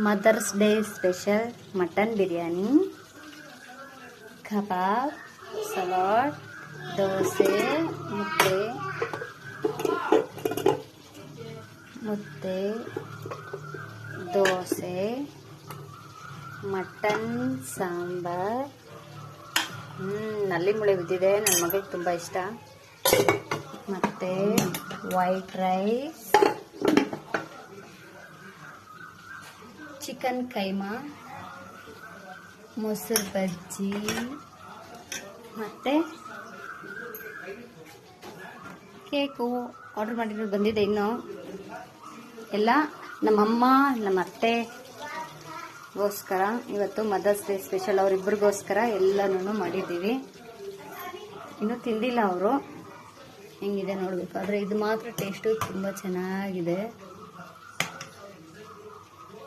Mother's day special mutton biryani, ಕಬಾಬ್, salad, dosa, mudde, dosa, mutton sambar, ನಲ್ಲಿ ಮುಳೆ ಬಿದ್ದಿದೆ, ನನ್ನ ಮಗಳಿಗೆ ತುಂಬ ಇಷ್ಟ. ಮತ್ತು ವೈಟ್ ರೈಸ್, ಚಿಕನ್ ಕೈಮಾ, ಮೊಸರು ಬಜ್ಜಿ, ಮತ್ತು ಕೇಕು ಆರ್ಡರ್ ಮಾಡಿರೋದು ಬಂದಿದೆ. ಇನ್ನು ಎಲ್ಲ ನಮ್ಮಮ್ಮ ನಮ್ಮ ಅತ್ತೆಗೋಸ್ಕರ ಇವತ್ತು ಮದರ್ಸ್ ಡೇ ಸ್ಪೆಷಲ್ ಅವರಿಬ್ಬರಿಗೋಸ್ಕರ ಎಲ್ಲನೂ ಮಾಡಿದ್ದೀವಿ. ಇನ್ನೂ ತಿಂದಿಲ್ಲ ಅವರು, ಹೆಂಗಿದೆ ನೋಡಬೇಕು. ಆದರೆ ಇದು ಮಾತ್ರ ಟೇಸ್ಟು ತುಂಬ ಚೆನ್ನಾಗಿದೆ.